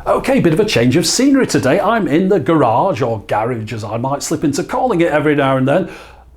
Okay, bit of a change of scenery today. I'm in the garage, or garage as I might slip into calling it every now and then,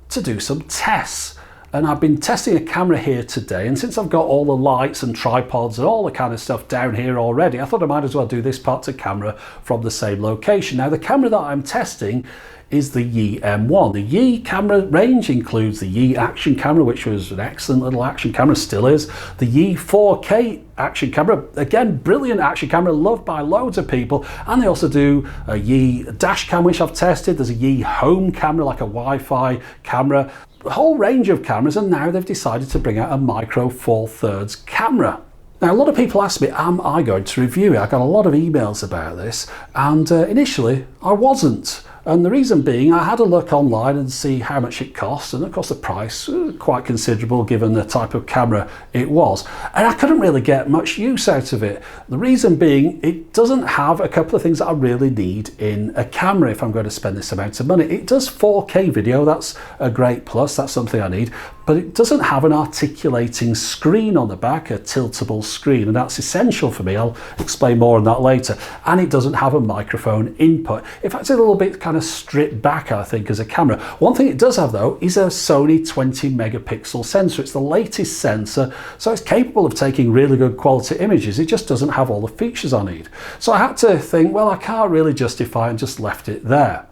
to do some tests. And I've been testing a camera here today, and since I've got all the lights and tripods and all the kind of stuff down here already, I thought I might as well do this part to camera from the same location. Now the camera that I'm testing is the Yi M1. The Yi camera range includes the Yi action camera, which was an excellent little action camera, still is. The Yi 4K action camera, again, brilliant action camera, loved by loads of people. And they also do a Yi dash cam, which I've tested. There's a Yi home camera, like a Wi-Fi camera, a whole range of cameras. And now they've decided to bring out a Micro 4/3 camera. Now, a lot of people ask me, am I going to review it? I got a lot of emails about this, and initially I wasn't. And the reason being, I had a look online and see how much it costs, and of course the price was quite considerable given the type of camera it was. And I couldn't really get much use out of it. The reason being, it doesn't have a couple of things that I really need in a camera if I'm going to spend this amount of money. It does 4K video, that's a great plus, that's something I need, but it doesn't have an articulating screen on the back, a tiltable screen, and that's essential for me. I'll explain more on that later. And it doesn't have a microphone input. In fact, it's a little bit kind of stripped back, I think, as a camera. One thing it does have though is a Sony 20 megapixel sensor. It's the latest sensor, so it's capable of taking really good quality images. It just doesn't have all the features I need. So I had to think, well, I can't really justify, and just left it there.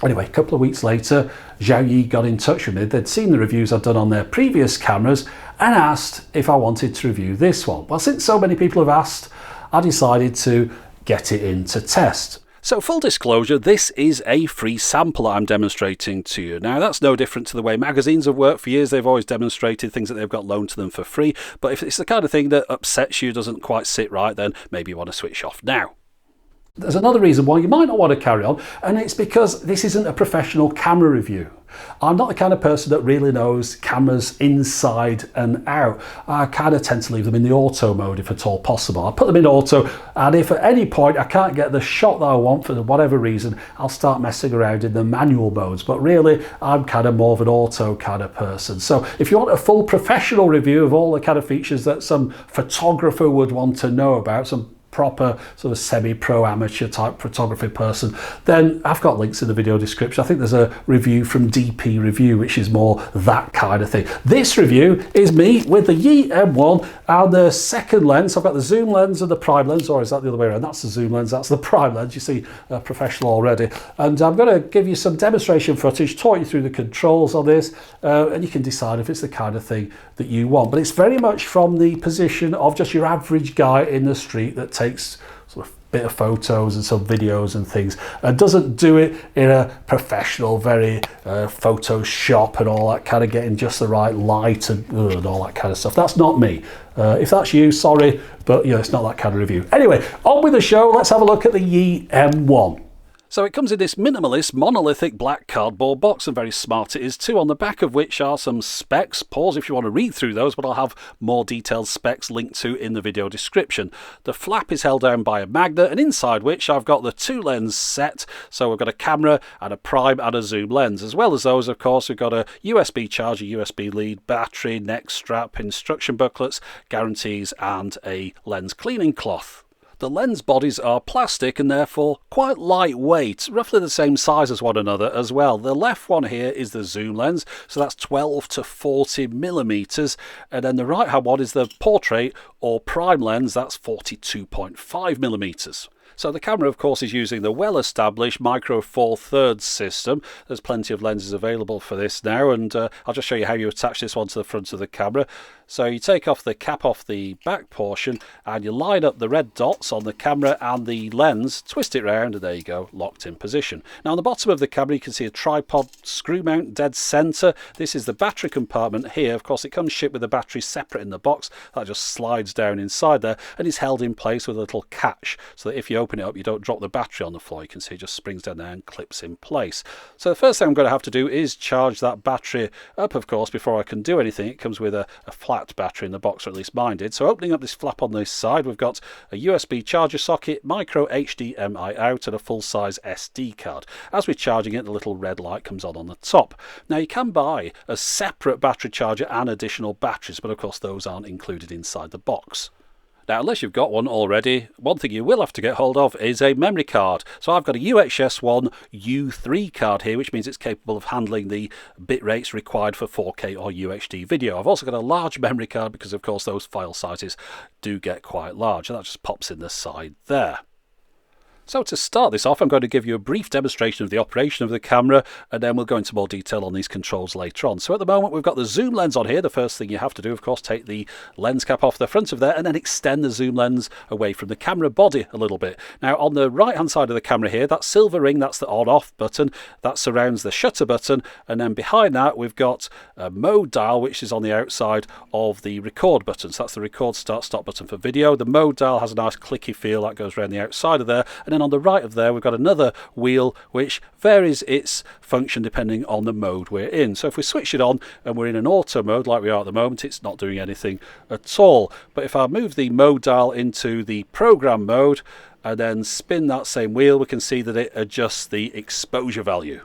Anyway, a couple of weeks later, Zhao Yi got in touch with me. They'd seen the reviews I'd done on their previous cameras and asked if I wanted to review this one. Well, since so many people have asked, I decided to get it in to test. So full disclosure, this is a free sample I'm demonstrating to you. Now that's no different to the way magazines have worked for years. They've always demonstrated things that they've got loaned to them for free. But if it's the kind of thing that upsets you, doesn't quite sit right, then maybe you want to switch off now. There's another reason why you might not want to carry on, and it's because this isn't a professional camera review. I'm not the kind of person that really knows cameras inside and out. I kind of tend to leave them in the auto mode if at all possible. I put them in auto, and if at any point I can't get the shot that I want for whatever reason, I'll start messing around in the manual modes. But really, I'm kind of more of an auto kind of person. So if you want a full professional review of all the kind of features that some photographer would want to know about, some proper sort of semi-pro amateur type photography person, then I've got links in the video description. I think there's a review from DP Review, which is more that kind of thing. This review is me with the Yi M1 and the second lens. I've got the zoom lens and the prime lens, or is that the other way around? That's the zoom lens, that's the prime lens. You see, professional already. And I'm going to give you some demonstration footage, talk you through the controls on this, and you can decide if it's the kind of thing that you want. But it's very much from the position of just your average guy in the street that takes sort of bit of photos and some videos and things, and doesn't do it in a professional, very Photoshop and all that kind of getting just the right light and all that kind of stuff. That's not me. If that's you, sorry, but you know, it's not that kind of review. Anyway, on with the show. Let's have a look at the Yi M1. So it comes in this minimalist, monolithic black cardboard box, and very smart it is too, on the back of which are some specs. Pause if you want to read through those, but I'll have more detailed specs linked to in the video description. The flap is held down by a magnet, and inside which I've got the two lens set. So we've got a camera and a prime and a zoom lens. As well as those, of course, we've got a USB charger, USB lead, battery, neck strap, instruction booklets, guarantees, and a lens cleaning cloth. The lens bodies are plastic and therefore quite lightweight, roughly the same size as one another as well. The left one here is the zoom lens, so that's 12 to 40 millimeters, and then the right hand one is the portrait or prime lens, that's 42.5 millimeters. So the camera, of course, is using the well-established Micro 4/3 system. There's plenty of lenses available for this now, and I'll just show you how you attach this one to the front of the camera. So you take off the cap off the back portion, and you line up the red dots on the camera and the lens, twist it round, and there you go, locked in position. Now on the bottom of the camera you can see a tripod screw mount dead center. This is the battery compartment here. Of course, it comes shipped with the battery separate in the box. That just slides down inside there and is held in place with a little catch, so that if you open it up you don't drop the battery on the floor. You can see it just springs down there and clips in place. So the first thing I'm going to have to do is charge that battery up, of course, before I can do anything. It comes with a flat battery in the box, or at least mine did. So opening up this flap on this side, we've got a USB charger socket, micro HDMI out, and a full-size SD card. As we're charging it, the little red light comes on the top. Now you can buy a separate battery charger and additional batteries, but of course those aren't included inside the box. Now, unless you've got one already, one thing you will have to get hold of is a memory card. So I've got a UHS-1 U3 card here, which means it's capable of handling the bit rates required for 4K or UHD video. I've also got a large memory card because, of course, those file sizes do get quite large, and that just pops in the side there. So to start this off, I'm going to give you a brief demonstration of the operation of the camera, and then we'll go into more detail on these controls later on. So at the moment, we've got the zoom lens on here. The first thing you have to do, of course, take the lens cap off the front of there and then extend the zoom lens away from the camera body a little bit. Now, on the right-hand side of the camera here, that silver ring, that's the on-off button. That surrounds the shutter button, and then behind that, we've got a mode dial, which is on the outside of the record button. So that's the record start-stop button for video. The mode dial has a nice clicky feel that goes around the outside of there, and then on the right of there we've got another wheel which varies its function depending on the mode we're in. So if we switch it on and we're in an auto mode like we are at the moment, it's not doing anything at all. But if I move the mode dial into the program mode and then spin that same wheel, we can see that it adjusts the exposure value.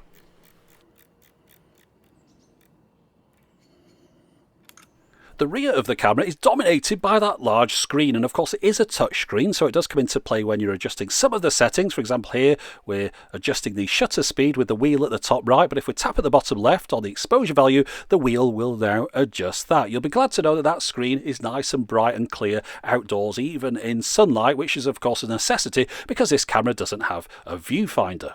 The rear of the camera is dominated by that large screen, and of course it is a touch screen, so it does come into play when you're adjusting some of the settings. For example, here we're adjusting the shutter speed with the wheel at the top right, but if we tap at the bottom left on the exposure value, the wheel will now adjust that. You'll be glad to know that that screen is nice and bright and clear outdoors, even in sunlight, which is of course a necessity because this camera doesn't have a viewfinder.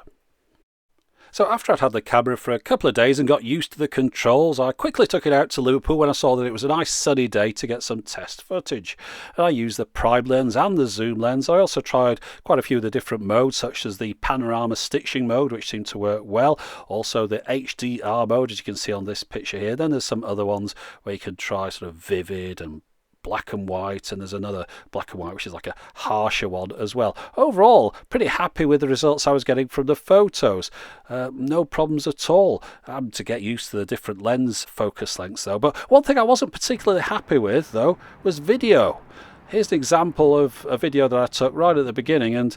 So after I'd had the camera for a couple of days and got used to the controls, I quickly took it out to Liverpool when I saw that it was a nice sunny day to get some test footage. And I used the prime lens and the zoom lens. I also tried quite a few of the different modes, such as the panorama stitching mode, which seemed to work well. Also the HDR mode, as you can see on this picture here. Then there's some other ones where you can try sort of vivid and black and white, and there's another black and white which is like a harsher one as well. Overall, pretty happy with the results I was getting from the photos. No problems at all. To get used to the different lens focus lengths though. But one thing I wasn't particularly happy with though was video. Here's an example of a video that I took right at the beginning, and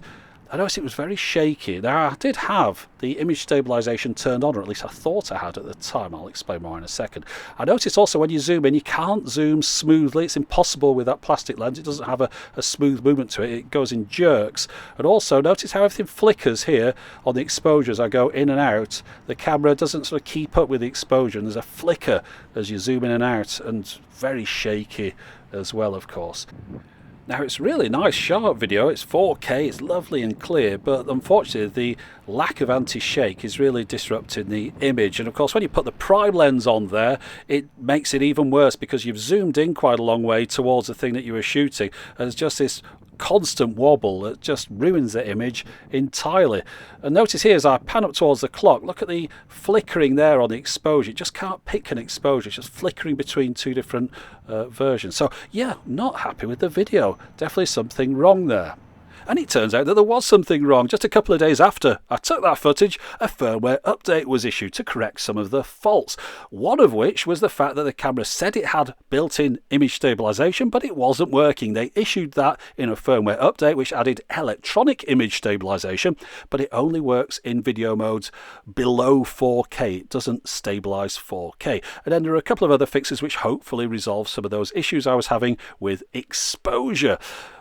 I noticed it was very shaky. Now, I did have the image stabilisation turned on, or at least I thought I had at the time. I'll explain more in a second. I noticed also when you zoom in, you can't zoom smoothly. It's impossible with that plastic lens. It doesn't have a smooth movement to it. It goes in jerks. And also, notice how everything flickers here on the exposure as I go in and out. The camera doesn't sort of keep up with the exposure, and there's a flicker as you zoom in and out, and very shaky as well, of course. Now, it's really nice sharp video, it's 4K, it's lovely and clear, but unfortunately the lack of anti-shake is really disrupting the image. And of course when you put the prime lens on there, it makes it even worse because you've zoomed in quite a long way towards the thing that you were shooting, and there's just this constant wobble that just ruins the image entirely. And notice here as I pan up towards the clock, look at the flickering there on the exposure. It just can't pick an exposure, it's just flickering between two different versions. So yeah, not happy with the video. Definitely something wrong there. And it turns out that there was something wrong. Just a couple of days after I took that footage, a firmware update was issued to correct some of the faults. One of which was the fact that the camera said it had built-in image stabilisation, but it wasn't working. They issued that in a firmware update which added electronic image stabilisation, but it only works in video modes below 4K. It doesn't stabilise 4K. And then there are a couple of other fixes which hopefully resolve some of those issues I was having with exposure.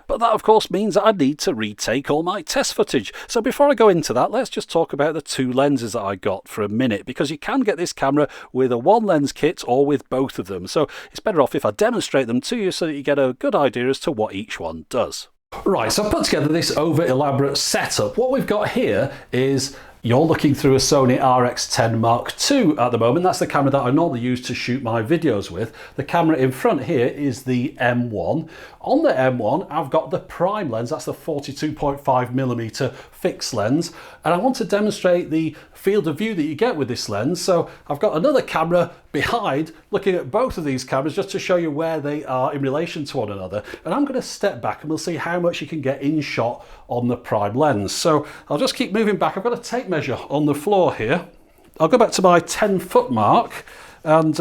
But that of course means that I need to retake all my test footage. So before I go into that, let's just talk about the two lenses that I got for a minute, because you can get this camera with a one lens kit or with both of them. So it's better off if I demonstrate them to you so that you get a good idea as to what each one does. Right, so I've put together this over elaborate setup. What we've got here is you're looking through a Sony RX10 Mark II at the moment. That's the camera that I normally use to shoot my videos with. The camera in front here is the M1. On the M1, I've got the prime lens. That's the 42.5mm fixed lens. And I want to demonstrate the field of view that you get with this lens. So I've got another camera behind looking at both of these cameras just to show you where they are in relation to one another. And I'm going to step back and we'll see how much you can get in shot on the prime lens. So I'll just keep moving back. I've got a tape measure on the floor here. I'll go back to my 10-foot mark, and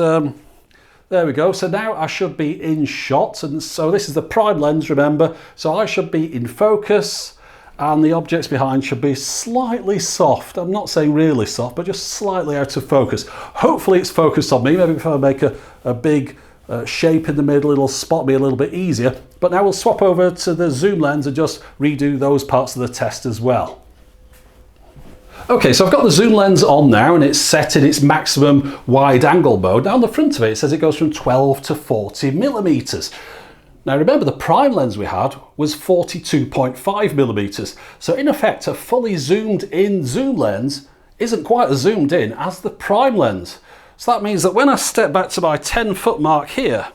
there we go. So now I should be in shot, and so this is the prime lens, remember. So I should be in focus, and the objects behind should be slightly soft. I'm not saying really soft, but just slightly out of focus. Hopefully it's focused on me. Maybe if I make a big shape in the middle, it'll spot me a little bit easier. But now we'll swap over to the zoom lens and just redo those parts of the test as well. Okay, so I've got the zoom lens on now and it's set in its maximum wide angle mode. Now on the front of it, it says it goes from 12 to 40 millimeters. Now remember, the prime lens we had was 42.5 millimeters. So in effect, a fully zoomed in zoom lens isn't quite as zoomed in as the prime lens. So that means that when I step back to my 10-foot mark here,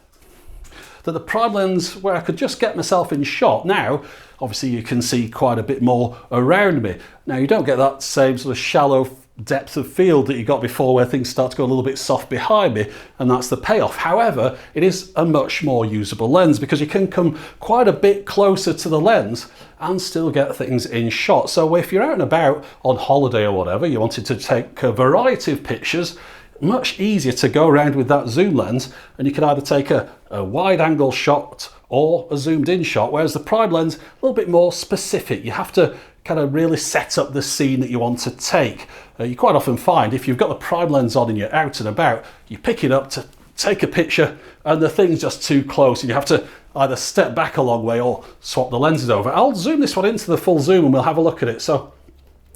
that the prime lens, where I could just get myself in shot, now obviously you can see quite a bit more around me. Now you don't get that same sort of shallow depth of field that you got before, where things start to go a little bit soft behind me, and that's the payoff. However, it is a much more usable lens because you can come quite a bit closer to the lens and still get things in shot. So if you're out and about on holiday or whatever, you wanted to take a variety of pictures, much easier to go around with that zoom lens, and you can either take a wide angle shot or a zoomed in shot, whereas the prime lens, a little bit more specific. You have to kind of really set up the scene that you want to take. You quite often find if you've got the prime lens on and you're out and about, you pick it up to take a picture and the thing's just too close and you have to either step back a long way or swap the lenses over. I'll zoom this one into the full zoom and we'll have a look at it. So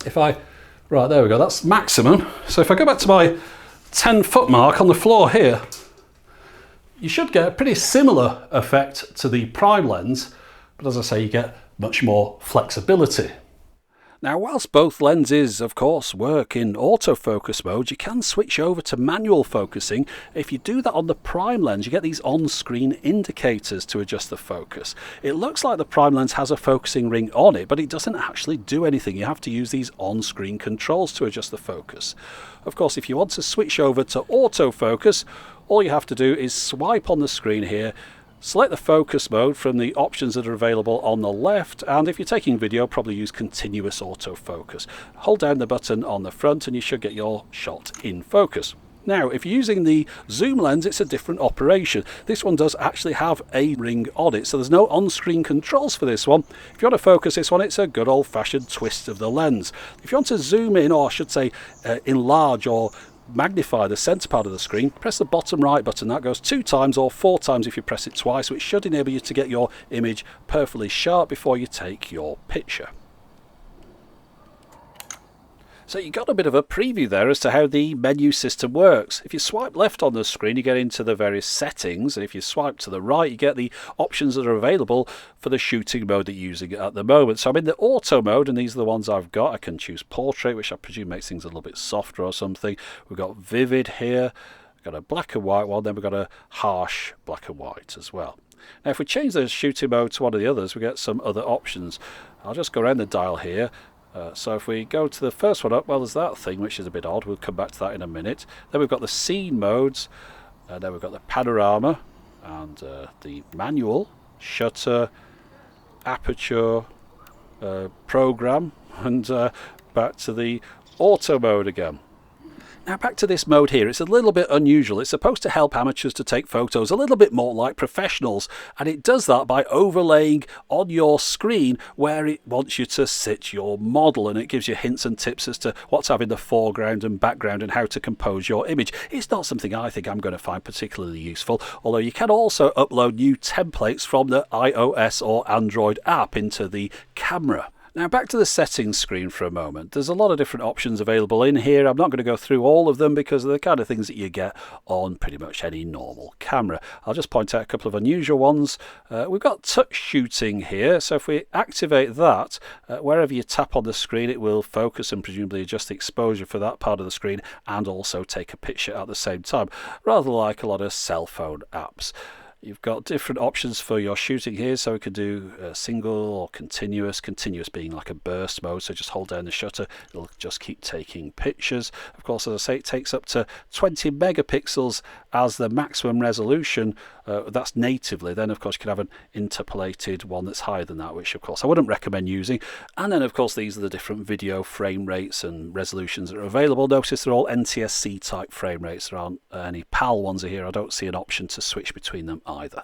if I, right, there we go, that's maximum. So if I go back to my 10-foot mark on the floor here, you should get a pretty similar effect to the prime lens, but as I say, you get much more flexibility. Now, whilst both lenses, of course, work in autofocus mode, you can switch over to manual focusing. If you do that on the prime lens, you get these on-screen indicators to adjust the focus. It looks like the prime lens has a focusing ring on it, but it doesn't actually do anything. You have to use these on-screen controls to adjust the focus. Of course, if you want to switch over to autofocus, all you have to do is swipe on the screen here, select the focus mode from the options that are available on the left, and if you're taking video, probably use continuous autofocus. Hold down the button on the front and you should get your shot in focus. Now, if you're using the zoom lens, it's a different operation. This one does actually have a ring on it, so there's no on-screen controls for this one. If you want to focus this one, it's a good old-fashioned twist of the lens. If you want to zoom in, or I should say enlarge or magnify the center part of the screen, press the bottom right button. That goes 2 times or 4 times if you press it twice, which should enable you to get your image perfectly sharp before you take your picture. So you got a bit of a preview there as to how the menu system works. If you swipe left on the screen, you get into the various settings, and if you swipe to the right, you get the options that are available for the shooting mode that you're using at the moment. So I'm in the auto mode, and these are the ones I've got. I can choose portrait, which I presume makes things a little bit softer or something. We've got vivid here, we've got a black and white one, then we've got a harsh black and white as well. Now if we change the shooting mode to one of the others, we get some other options. I'll just go around the dial here. So if we go to the first one up, well, there's that thing, which is a bit odd. We'll come back to that in a minute. Then we've got the scene modes, and then we've got the panorama, and the manual, shutter, aperture, program, and back to the auto mode again. Now back to this mode here, it's a little bit unusual. It's supposed to help amateurs to take photos a little bit more like professionals, and it does that by overlaying on your screen where it wants you to sit your model, and it gives you hints and tips as to what's having the foreground and background and how to compose your image. It's not something I think I'm going to find particularly useful, although you can also upload new templates from the iOS or Android app into the camera. Now back to the settings screen for a moment. There's a lot of different options available in here. I'm not going to go through all of them because they're the kind of things that you get on pretty much any normal camera. I'll just point out a couple of unusual ones. We've got touch shooting here, so if we activate that, wherever you tap on the screen it will focus and presumably adjust the exposure for that part of the screen and also take a picture at the same time, rather like a lot of cell phone apps. You've got different options for your shooting here, so we could do single or continuous being like a burst mode, so just hold down the shutter, it'll just keep taking pictures. Of course, as I say, it takes up to 20 megapixels as the maximum resolution. That's natively. Then of course you can have an interpolated one that's higher than that, which of course I wouldn't recommend using. And then of course these are the different video frame rates and resolutions that are available. Notice they're all NTSC type frame rates. There aren't any PAL ones here. I don't see an option to switch between them either.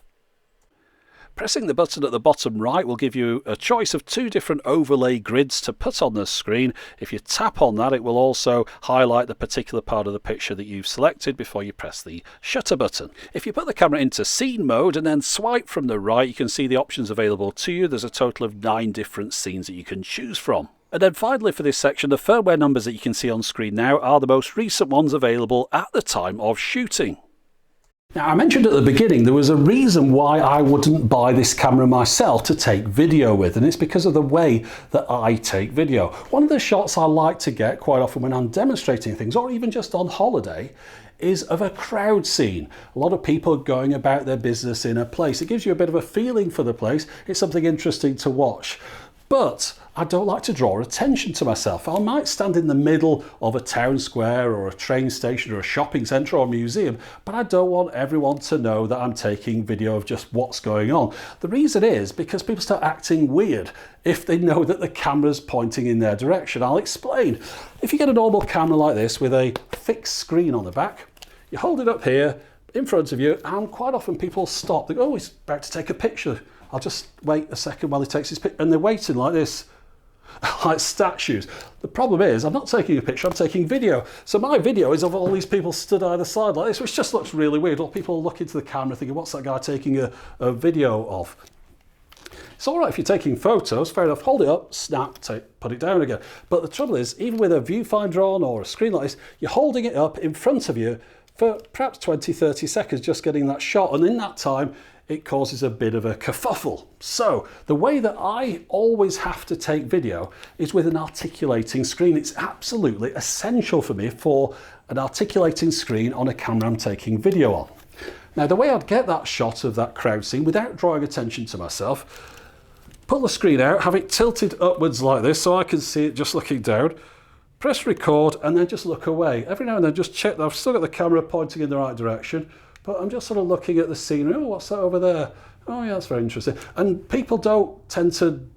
Pressing the button at the bottom right will give you a choice of 2 different overlay grids to put on the screen. If you tap on that, it will also highlight the particular part of the picture that you've selected before you press the shutter button. If you put the camera into scene mode and then swipe from the right, you can see the options available to you. There's a total of 9 different scenes that you can choose from. And then finally for this section, the firmware numbers that you can see on screen now are the most recent ones available at the time of shooting. Now, I mentioned at the beginning there was a reason why I wouldn't buy this camera myself to take video with, and it's because of the way that I take video. One of the shots I like to get quite often when I'm demonstrating things, or even just on holiday, is of a crowd scene. A lot of people going about their business in a place. It gives you a bit of a feeling for the place. It's something interesting to watch. But I don't like to draw attention to myself. I might stand in the middle of a town square or a train station or a shopping centre or a museum, but I don't want everyone to know that I'm taking video of just what's going on. The reason is because people start acting weird if they know that the camera's pointing in their direction. I'll explain. If you get a normal camera like this with a fixed screen on the back, you hold it up here in front of you, and quite often people stop. They go, oh, he's about to take a picture. I'll just wait a second while he takes his picture. And they're waiting like this, like statues. The problem is, I'm not taking a picture, I'm taking video. So my video is of all these people stood either side like this, which just looks really weird. All people look into the camera thinking, what's that guy taking a video of? It's all right if you're taking photos, fair enough, hold it up, snap, put it down again. But the trouble is, even with a viewfinder on or a screen like this, you're holding it up in front of you for perhaps 20, 30 seconds, just getting that shot. And in that time, it causes a bit of a kerfuffle. So the way that I always have to take video is with an articulating screen. It's absolutely essential for me for an articulating screen on a camera I'm taking video on. Now, the way I'd get that shot of that crowd scene without drawing attention to myself, pull the screen out, have it tilted upwards like this so I can see it just looking down, press record, and then just look away. Every now and then just check that I've still got the camera pointing in the right direction, but I'm just sort of looking at the scenery. Oh, what's that over there? Oh yeah, that's very interesting. And people don't tend to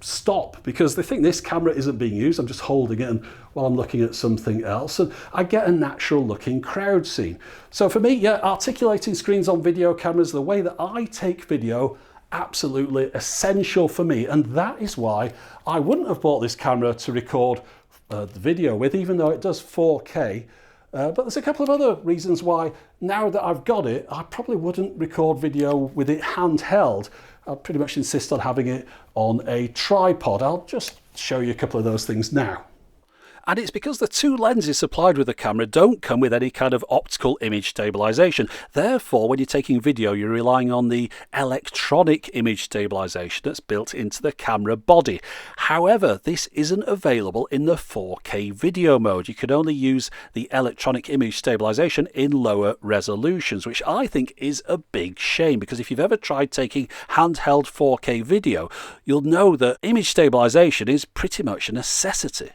stop because they think this camera isn't being used. I'm just holding it while I'm looking at something else. And I get a natural looking crowd scene. So for me, yeah, articulating screens on video cameras, the way that I take video, absolutely essential for me. And that is why I wouldn't have bought this camera to record the video with, even though it does 4K. But there's a couple of other reasons why, now that I've got it, I probably wouldn't record video with it handheld. I'll pretty much insist on having it on a tripod. I'll just show you a couple of those things now. And it's because the 2 lenses supplied with the camera don't come with any kind of optical image stabilisation. Therefore, when you're taking video, you're relying on the electronic image stabilisation that's built into the camera body. However, this isn't available in the 4K video mode. You can only use the electronic image stabilisation in lower resolutions, which I think is a big shame, because if you've ever tried taking handheld 4K video, you'll know that image stabilisation is pretty much a necessity.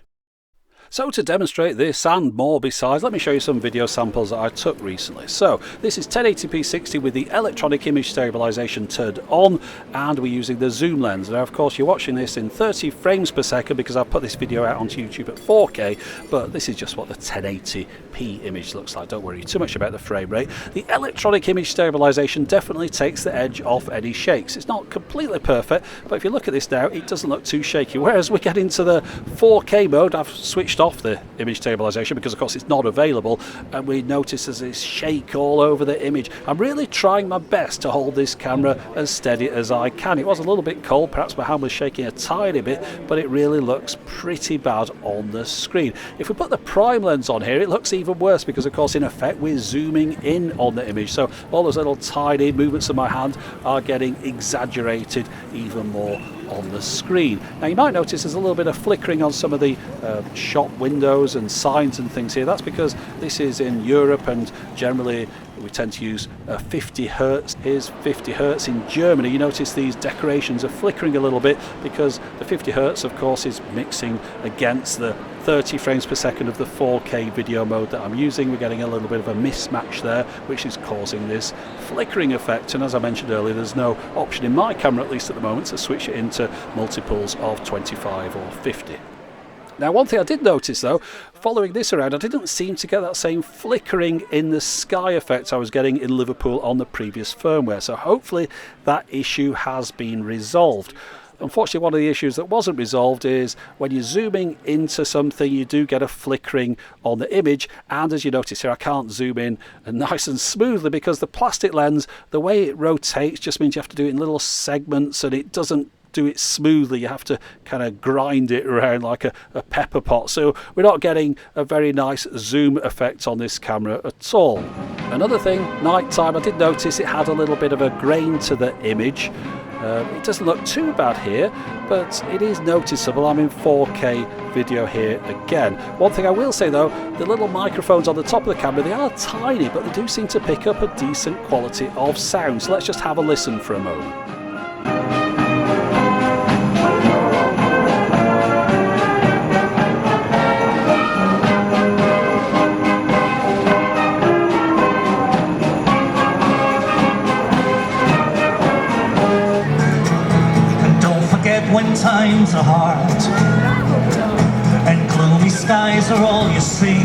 So to demonstrate this and more besides, let me show you some video samples that I took recently. So this is 1080p 60 with the electronic image stabilisation turned on, and we're using the zoom lens. Now of course you're watching this in 30 frames per second because I've put this video out onto YouTube at 4K, but this is just what the 1080p image looks like. Don't worry too much about the frame rate. The electronic image stabilisation definitely takes the edge off any shakes. It's not completely perfect, but if you look at this now, it doesn't look too shaky. Whereas we get into the 4K mode, I've switched off the image stabilisation because of course it's not available, and we notice there's this shake all over the image. I'm really trying my best to hold this camera as steady as I can. It was a little bit cold, perhaps my hand was shaking a tiny bit, but it really looks pretty bad on the screen. If we put the prime lens on here, it looks even worse because of course in effect we're zooming in on the image, so all those little tiny movements of my hand are getting exaggerated even more on the screen. Now you might notice there's a little bit of flickering on some of the shop windows and signs and things here. That's because this is in Europe, and generally we tend to use 50 Hertz. Here's 50 Hertz in Germany. You notice these decorations are flickering a little bit because the 50 Hertz of course is mixing against the 30 frames per second of the 4K video mode that I'm using. We're getting a little bit of a mismatch there, which is causing this flickering effect. And as I mentioned earlier, there's no option in my camera, at least at the moment, to switch it into multiples of 25 or 50. Now, one thing I did notice though, following this around, I didn't seem to get that same flickering in the sky effect I was getting in Liverpool on the previous firmware. So hopefully that issue has been resolved. Unfortunately, one of the issues that wasn't resolved is when you're zooming into something, you do get a flickering on the image. And as you notice here, I can't zoom in nice and smoothly because the plastic lens, the way it rotates just means you have to do it in little segments and it doesn't do it smoothly. You have to kind of grind it around like a pepper pot. So we're not getting a very nice zoom effect on this camera at all. Another thing, nighttime, I did notice it had a little bit of a grain to the image. It doesn't look too bad here, but it is noticeable. I'm in 4K video here again. One thing I will say though, the little microphones on the top of the camera, they are tiny, but they do seem to pick up a decent quality of sound. So let's just have a listen for a moment. When times are hard and gloomy skies are all you see,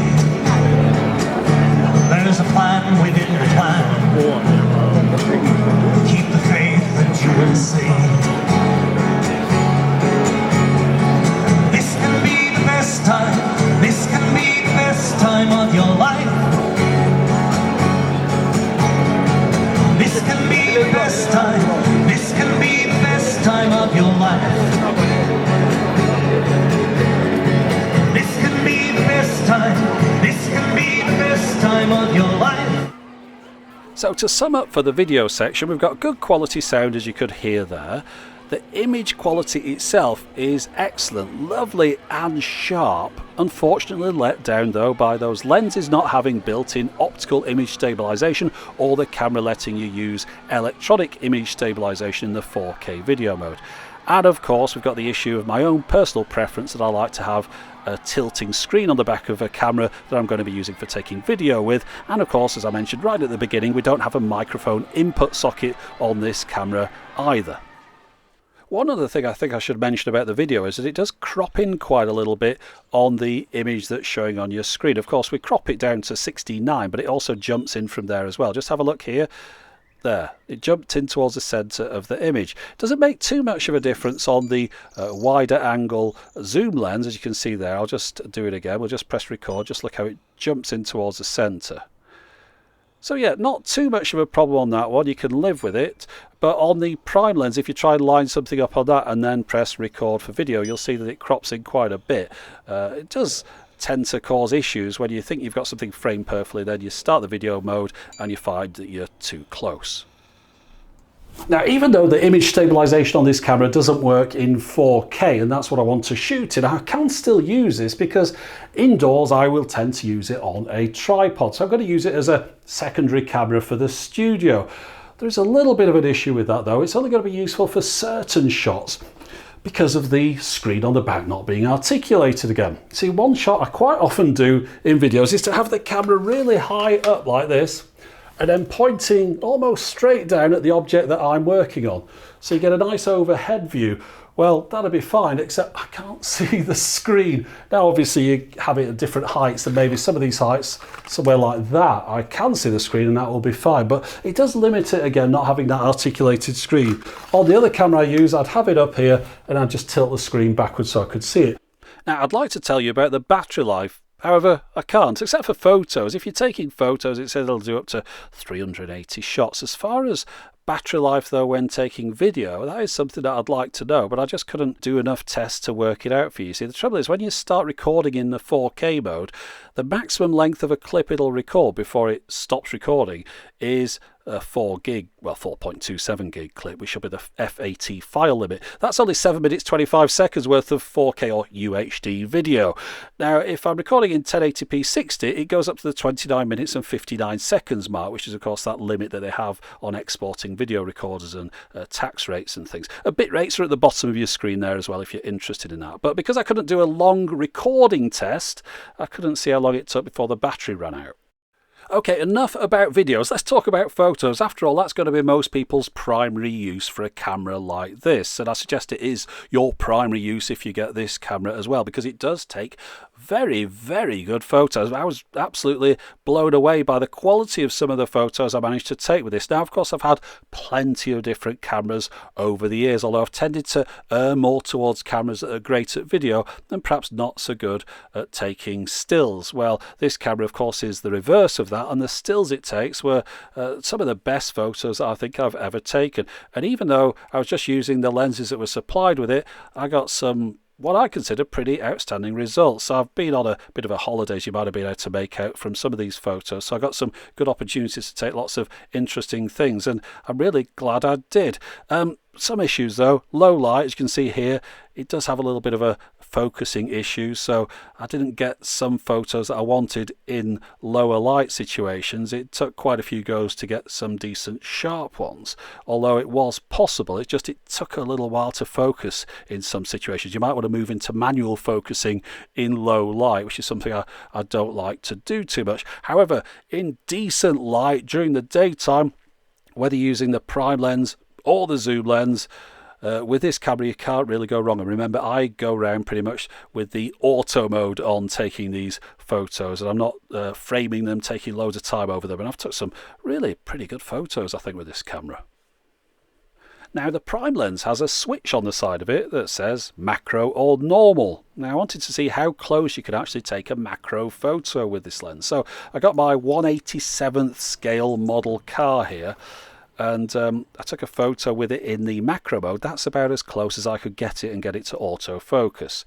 there's a plan within the plan. Keep the faith and you will see. This can be the best time. This can be the best time of your life. This can be the best time. This can be the best time of your life. This can be the best time. This can be the best time of your life. So to sum up for the video section, we've got good quality sound as you could hear there. The image quality itself is excellent, lovely and sharp. Unfortunately let down though by those lenses not having built-in optical image stabilisation or the camera letting you use electronic image stabilisation in the 4K video mode. And of course we've got the issue of my own personal preference that I like to have a tilting screen on the back of a camera that I'm going to be using for taking video with. And of course, as I mentioned right at the beginning, we don't have a microphone input socket on this camera either. One other thing I think I should mention about the video is that it does crop in quite a little bit on the image that's showing on your screen. Of course, we crop it down to 69, but it also jumps in from there as well. Just have a look here. There, it jumped in towards the centre of the image. Doesn't make too much of a difference on the wider angle zoom lens, as you can see there. I'll just do it again. We'll just press record. Just look how it jumps in towards the centre. So yeah, not too much of a problem on that one, you can live with it. But on the prime lens, if you try and line something up on that and then press record for video, you'll see that it crops in quite a bit. It does tend to cause issues when you think you've got something framed perfectly, then you start the video mode and you find that you're too close. Now, even though the image stabilisation on this camera doesn't work in 4K, and that's what I want to shoot in, I can still use this because indoors I will tend to use it on a tripod. So I'm going to use it as a secondary camera for the studio. There's a little bit of an issue with that though. It's only going to be useful for certain shots because of the screen on the back not being articulated again. See, one shot I quite often do in videos is to have the camera really high up like this, and then pointing almost straight down at the object that I'm working on. So you get a nice overhead view. Well, that'd be fine, except I can't see the screen. Now, obviously you have it at different heights, and maybe some of these heights, somewhere like that, I can see the screen and that will be fine. But it does limit it again, not having that articulated screen. On the other camera I use, I'd have it up here and I'd just tilt the screen backwards so I could see it. Now, I'd like to tell you about the battery life. However, I can't, except for photos. If you're taking photos, it says it'll do up to 380 shots. As far as battery life, though, when taking video, that is something that I'd like to know, but I just couldn't do enough tests to work it out for you. See, the trouble is, when you start recording in the 4K mode, the maximum length of a clip it'll record before it stops recording is a 4 gig, well, 4.27 gig clip, which should be the FAT file limit. That's only 7 minutes 25 seconds worth of 4K or UHD video. Now, if I'm recording in 1080p 60, it goes up to the 29 minutes and 59 seconds mark, which is of course that limit that they have on exporting video recorders and tax rates and things. Bit rates are at the bottom of your screen there as well if you're interested in that. But because I couldn't do a long recording test, I couldn't see how long it took before the battery ran out. Okay, enough about videos. Let's talk about photos. After all, that's going to be most people's primary use for a camera like this. And I suggest it is your primary use if you get this camera as well, because it does take very, very good photos. I was absolutely blown away by the quality of some of the photos I managed to take with this. Now, of course, I've had plenty of different cameras over the years, although I've tended to err more towards cameras that are great at video and perhaps not so good at taking stills. Well, this camera, of course, is the reverse of that, and the stills it takes were some of the best photos that I think I've ever taken. And even though I was just using the lenses that were supplied with it, I got some what I consider pretty outstanding results. So I've been on a bit of a holiday, as you might have been able to make out from some of these photos. So I got some good opportunities to take lots of interesting things, and I'm really glad I did. Some issues though, low light, as you can see here, it does have a little bit of a focusing issue, so I didn't get some photos that I wanted in lower light situations. It took quite a few goes to get some decent sharp ones, although it was possible. It took a little while to focus in some situations. You might want to move into manual focusing in low light, which is something I don't like to do too much. However, in decent light during the daytime, whether using the prime lens or the zoom lens, with this camera you can't really go wrong. And remember, I go around pretty much with the auto mode on taking these photos, and I'm not framing them, taking loads of time over them, and I've took some really pretty good photos I think with this camera. Now, the prime lens has a switch on the side of it that says macro or normal. Now, I wanted to see how close you could actually take a macro photo with this lens, so I got my 1/87th scale model car here, and I took a photo with it in the macro mode. That's about as close as I could get it and get it to autofocus.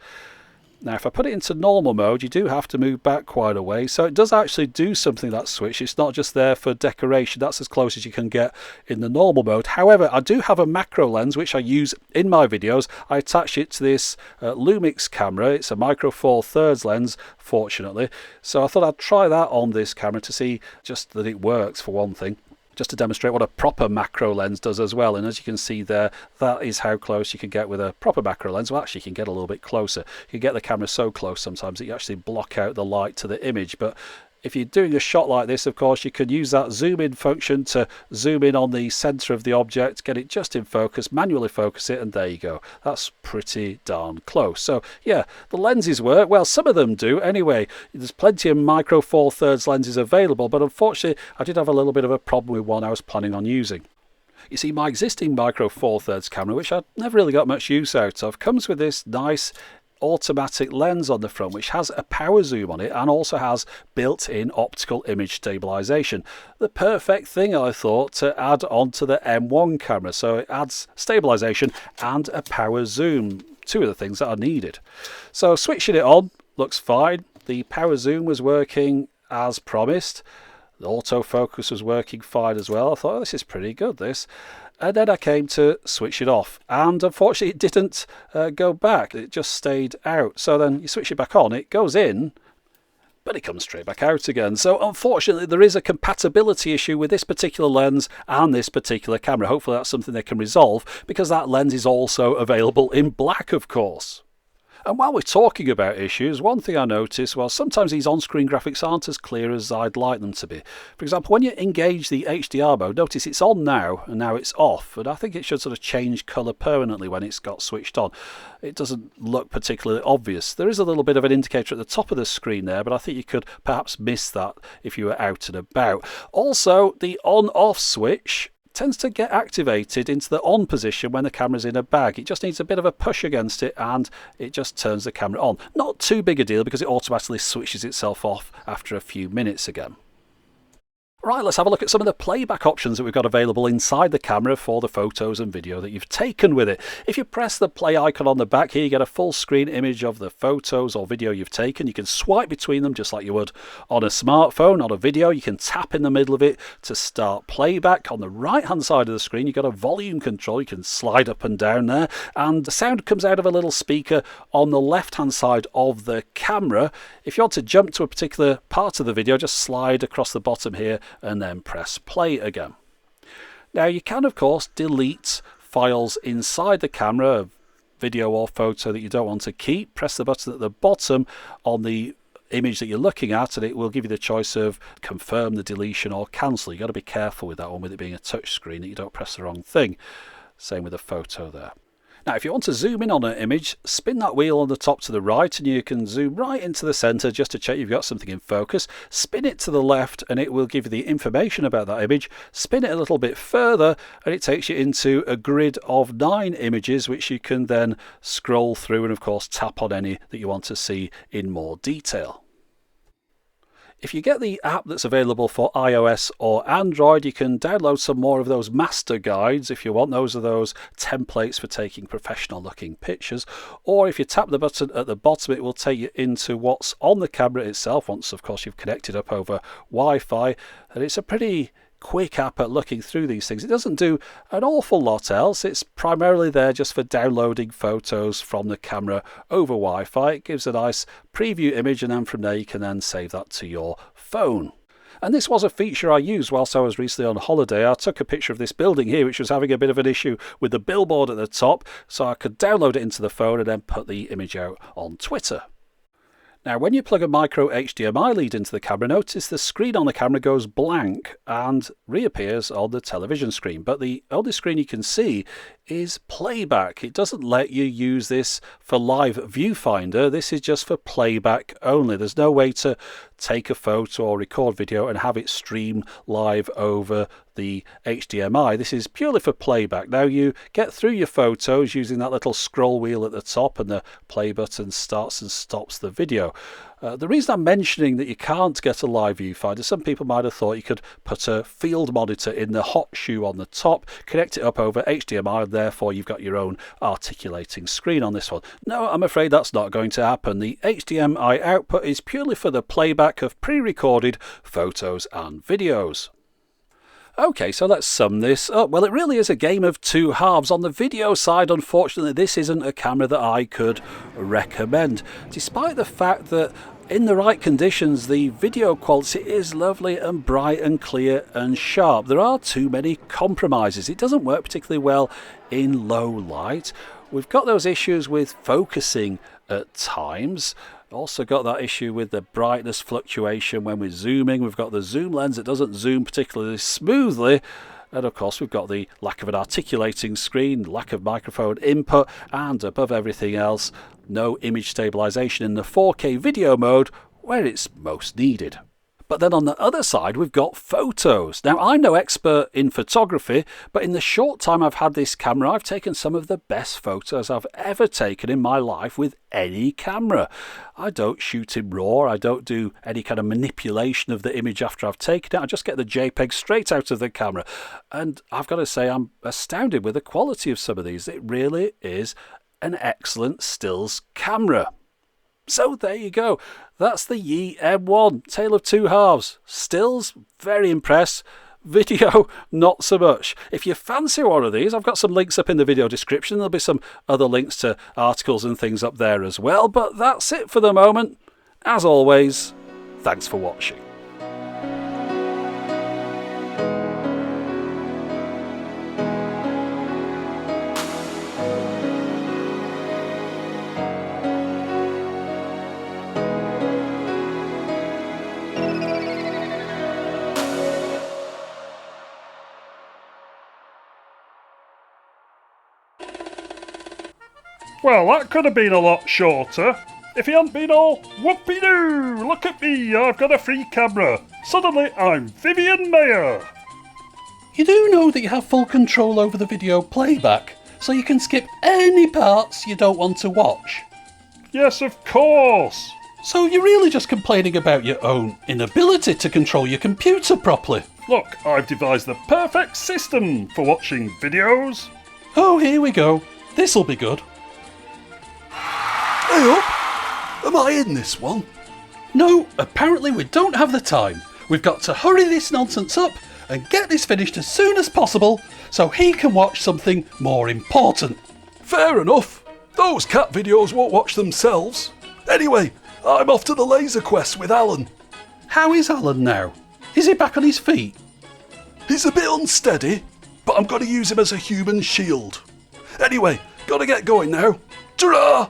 Now, if I put it into normal mode, you do have to move back quite a way, so it does actually do something, that switch. It's not just there for decoration. That's as close as you can get in the normal mode. However, I do have a macro lens which I use in my videos. I attach it to this Lumix camera. It's a micro 4/3 lens, fortunately, so I thought I'd try that on this camera to see just that it works, for one thing, just to demonstrate what a proper macro lens does as well. And as you can see there, that is how close you can get with a proper macro lens. Well, actually you can get a little bit closer. You can get the camera so close sometimes that you actually block out the light to the image. But if you're doing a shot like this, of course, you can use that zoom in function to zoom in on the center of the object, get it just in focus, manually focus it, and there you go. That's pretty darn close. So yeah, the lenses work. Well, some of them do anyway. There's plenty of micro 4/3 lenses available, but unfortunately I did have a little bit of a problem with one I was planning on using. You see, my existing micro 4/3 camera, which I've never really got much use out of, comes with this nice automatic lens on the front, which has a power zoom on it and also has built-in optical image stabilisation. The perfect thing, I thought, to add onto the M1 camera. So it adds stabilisation and a power zoom, two of the things that I needed. So switching it on looks fine. The power zoom was working as promised. The autofocus was working fine as well. I thought, oh, this is pretty good, this. And then I came to switch it off, and unfortunately it didn't go back. It just stayed out. So then you switch it back on, it goes in, but it comes straight back out again. So unfortunately there is a compatibility issue with this particular lens and this particular camera. Hopefully that's something they can resolve, because that lens is also available in black, of course. And while we're talking about issues, one thing I noticed was sometimes these on-screen graphics aren't as clear as I'd like them to be. For example, when you engage the HDR mode, notice it's on now and now it's off, and I think it should sort of change colour permanently when it's got switched on. It doesn't look particularly obvious. There is a little bit of an indicator at the top of the screen there, but I think you could perhaps miss that if you were out and about. Also, the on-off switch tends to get activated into the on position when the camera's in a bag. It just needs a bit of a push against it and it just turns the camera on. Not too big a deal, because it automatically switches itself off after a few minutes again. Right, let's have a look at some of the playback options that we've got available inside the camera for the photos and video that you've taken with it. If you press the play icon on the back here, you get a full screen image of the photos or video you've taken. You can swipe between them just like you would on a smartphone. On a video, you can tap in the middle of it to start playback. On the right hand side of the screen, you've got a volume control. You can slide up and down there, and the sound comes out of a little speaker on the left hand side of the camera. If you want to jump to a particular part of the video, just slide across the bottom here and then press play again. Now you can of course delete files inside the camera, video or photo that you don't want to keep. Press the button at the bottom on the image that you're looking at, and it will give you the choice of confirm the deletion or cancel. You've got to be careful with that one, with it being a touch screen, that you don't press the wrong thing. Same with the photo there. Now, if you want to zoom in on an image, spin that wheel on the top to the right and you can zoom right into the centre just to check you've got something in focus. Spin it to the left and it will give you the information about that image. Spin it a little bit further and it takes you into a grid of 9 images, which you can then scroll through and of course tap on any that you want to see in more detail. If you get the app that's available for iOS or Android, you can download some more of those master guides if you want. Those are those templates for taking professional looking pictures. Or if you tap the button at the bottom, it will take you into what's on the camera itself, once of course you've connected up over Wi-Fi. And it's a pretty quick app at looking through these things. It doesn't do an awful lot else. It's primarily there just for downloading photos from the camera over Wi-Fi. It gives a nice preview image and then from there you can then save that to your phone. And this was a feature I used whilst I was recently on holiday. I took a picture of this building here which was having a bit of an issue with the billboard at the top, so I could download it into the phone and then put the image out on Twitter. Now, when you plug a micro HDMI lead into the camera, notice the screen on the camera goes blank and reappears on the television screen. But the only screen you can see is playback. It doesn't let you use this for live viewfinder. This is just for playback only. There's no way to take a photo or record video and have it stream live over the HDMI. This is purely for playback. Now, you get through your photos using that little scroll wheel at the top, and the play button starts and stops the video. The reason I'm mentioning that you can't get a live viewfinder, some people might have thought you could put a field monitor in the hot shoe on the top, connect it up over HDMI, and therefore you've got your own articulating screen on this one. No, I'm afraid that's not going to happen. The HDMI output is purely for the playback of pre-recorded photos and videos. Okay, so let's sum this up. Well, it really is a game of two halves. On the video side, unfortunately, this isn't a camera that I could recommend, despite the fact that in the right conditions, the video quality is lovely and bright and clear and sharp. There are too many compromises. It doesn't work particularly well in low light. We've got those issues with focusing at times. Also got that issue with the brightness fluctuation when we're zooming. We've got the zoom lens that doesn't zoom particularly smoothly. And of course we've got the lack of an articulating screen, lack of microphone input, and above everything else, no image stabilisation in the 4K video mode where it's most needed. But then on the other side, we've got photos. Now, I'm no expert in photography, but in the short time I've had this camera, I've taken some of the best photos I've ever taken in my life with any camera. I don't shoot in RAW, I don't do any kind of manipulation of the image after I've taken it, I just get the JPEG straight out of the camera. And I've got to say, I'm astounded with the quality of some of these. It really is an excellent stills camera. So there you go. That's the Yi M1, tale of two halves. Stills, very impressed. Video, not so much. If you fancy one of these, I've got some links up in the video description. There'll be some other links to articles and things up there as well. But that's it for the moment. As always, thanks for watching. Well, that could have been a lot shorter if he hadn't been all whoopie-doo, look at me, I've got a free camera. Suddenly I'm Vivian Mayer. You do know that you have full control over the video playback, so you can skip any parts you don't want to watch. Yes, of course. So you're really just complaining about your own inability to control your computer properly. Look, I've devised the perfect system for watching videos. Oh, here we go. This'll be good. Hey up! Am I in this one? No, apparently we don't have the time. We've got to hurry this nonsense up and get this finished as soon as possible so he can watch something more important. Fair enough. Those cat videos won't watch themselves. Anyway, I'm off to the laser quest with Alan. How is Alan now? Is he back on his feet? He's a bit unsteady, but I'm going to use him as a human shield. Anyway, gotta get going now. Ta-ra!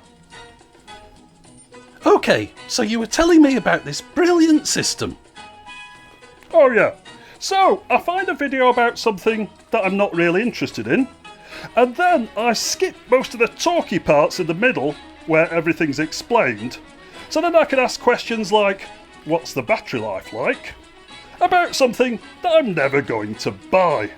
Okay, so you were telling me about this brilliant system. Oh yeah. So, I find a video about something that I'm not really interested in, and then I skip most of the talky parts in the middle where everything's explained, so then I can ask questions like, what's the battery life like? About something that I'm never going to buy.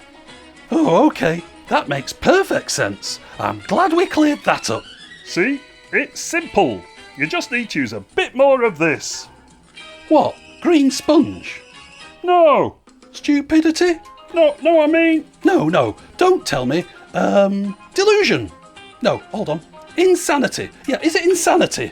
Oh, okay. That makes perfect sense. I'm glad we cleared that up. See? It's simple. You just need to use a bit more of this. What? Green sponge? No, Stupidity? no, I mean... No, don't tell me. Delusion? No, hold on. Insanity. Yeah, is it insanity?